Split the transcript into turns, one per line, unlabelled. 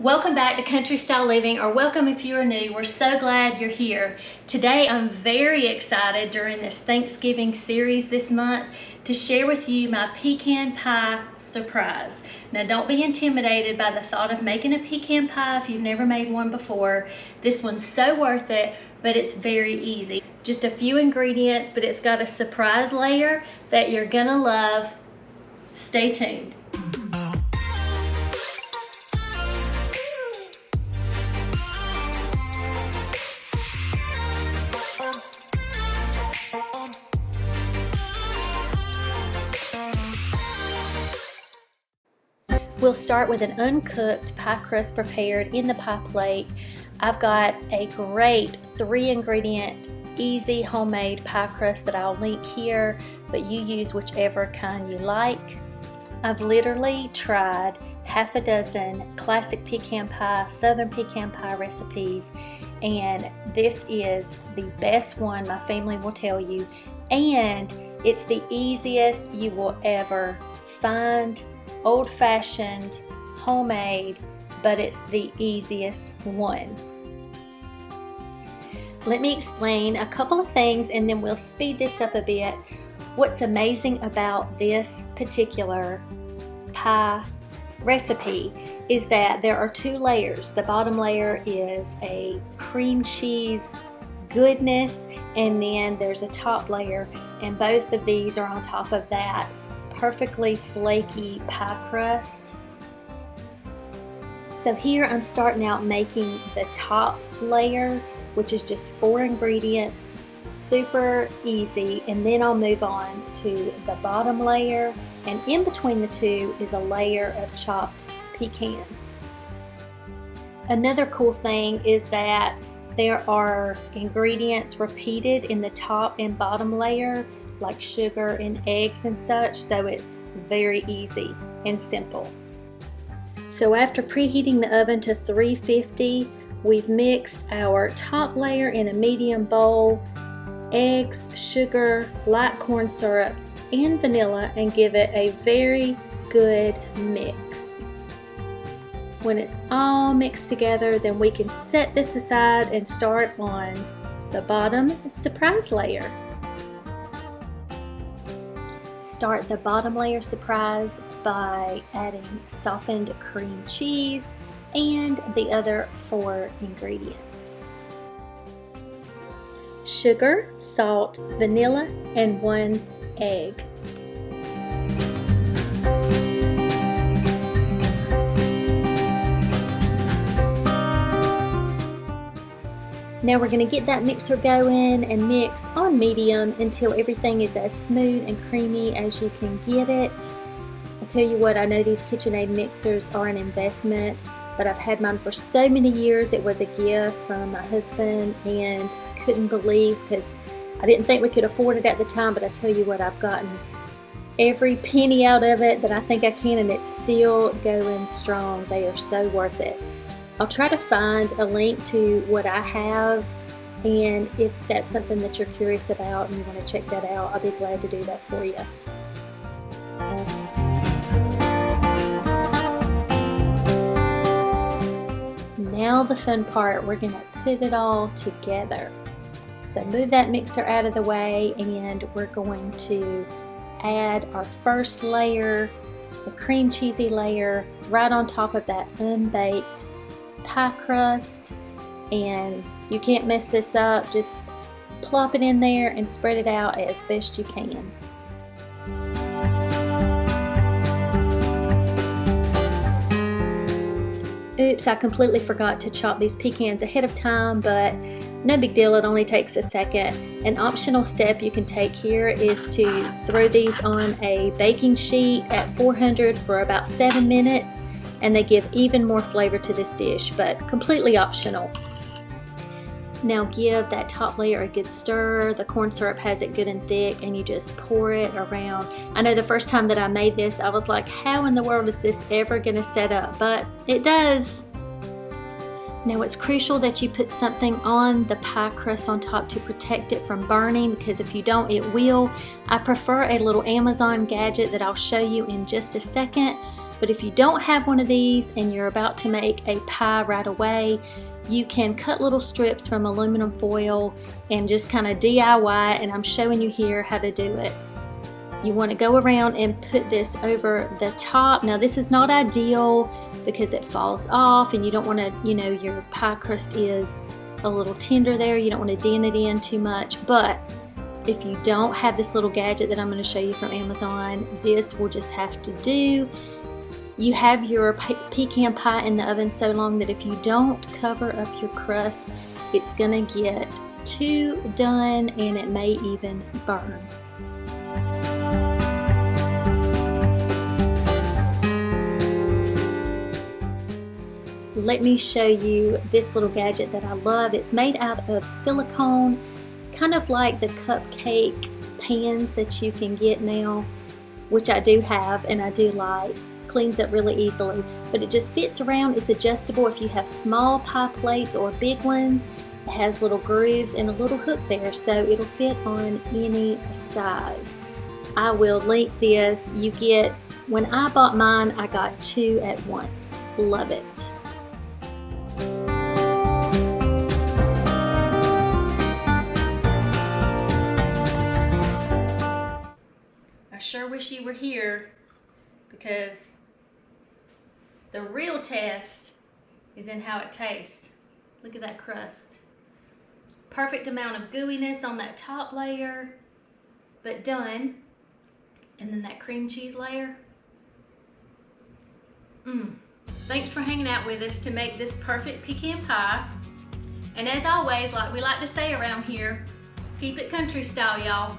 Welcome back to Country Style Living, or welcome if you are new. We're so glad you're here. Today I'm very excited during this Thanksgiving series this month to share with you my pecan pie surprise. Now don't be intimidated by the thought of making a pecan pie if you've never made one before. This one's so worth it, but it's very easy. Just a few ingredients, but it's got a surprise layer that you're gonna love. Stay tuned. We'll start with an uncooked pie crust prepared in the pie plate. I've got a great 3-ingredient, easy homemade pie crust that I'll link here, but you use whichever kind you like. I've literally tried half a dozen classic pecan pie, southern pecan pie recipes, and this is the best one, my family will tell you, and it's the easiest you will ever find. Old-fashioned, homemade, but it's the easiest one. Let me explain a couple of things and then we'll speed this up a bit. What's amazing about this particular pie recipe is that there are 2 layers. The bottom layer is a cream cheese goodness, and then there's a top layer, and both of these are on top of that perfectly flaky pie crust. So here I'm starting out making the top layer, which is just 4 ingredients, super easy, and then I'll move on to the bottom layer, and in between the 2 is a layer of chopped pecans. Another cool thing is that there are ingredients repeated in the top and bottom layer, like sugar and eggs and such, so it's very easy and simple. So after preheating the oven to 350, we've mixed our top layer in a medium bowl, eggs, sugar, light corn syrup, and vanilla, and give it a very good mix. When it's all mixed together, then we can set this aside and start on the bottom surprise layer. Start the bottom layer surprise by adding softened cream cheese and the other 4 ingredients: sugar, salt, vanilla, and 1 egg. Now we're going to get that mixer going and mix on medium until everything is as smooth and creamy as you can get it. I tell you what, I know these KitchenAid mixers are an investment, but I've had mine for so many years. It was a gift from my husband, and I couldn't believe, because I didn't think we could afford it at the time, but I tell you what, I've gotten every penny out of it that I think I can, and it's still going strong. They are so worth it. I'll try to find a link to what I have, and if that's something that you're curious about and you want to check that out, I'll be glad to do that for you. Now the fun part, we're going to put it all together. So move that mixer out of the way, and we're going to add our first layer, the cream cheesy layer, right on top of that unbaked pie crust, and you can't mess this up. Just plop it in there and spread it out as best you can. Oops, I completely forgot to chop these pecans ahead of time, but no big deal, it only takes a second. An optional step you can take here is to throw these on a baking sheet at 400 for about 7 minutes, and they give even more flavor to this dish, but completely optional. Now give that top layer a good stir. The corn syrup has it good and thick, and you just pour it around. I know the first time that I made this, I was like, how in the world is this ever gonna set up? But it does. Now it's crucial that you put something on the pie crust on top to protect it from burning, because if you don't, it will. I prefer a little Amazon gadget that I'll show you in just a second, But if you don't have one of these and you're about to make a pie right away, you can cut little strips from aluminum foil and just kind of DIY, and I'm showing you here how to do it. You want to go around and put this over the top. Now this is not ideal because it falls off and you don't want to, you know, your pie crust is a little tender there. You don't want to dent it in too much, but if you don't have this little gadget that I'm going to show you from Amazon, this will just have to do. You have your pecan pie in the oven so long that if you don't cover up your crust, it's going to get too done and it may even burn. Let me show you this little gadget that I love. It's made out of silicone, kind of like the cupcake pans that you can get now, which I do have and I do like. Cleans up really easily, but it just fits around. It's adjustable if you have small pie plates or big ones. It has little grooves and a little hook there, so it'll fit on any size. I will link this. You get, when I bought mine, I got 2 at once. Love it. I sure wish you were here, because the real test is in how it tastes. Look at that crust. Perfect amount of gooiness on that top layer, but done. And then that cream cheese layer. Thanks for hanging out with us to make this perfect pecan pie. And as always, like we like to say around here, keep it country style, y'all.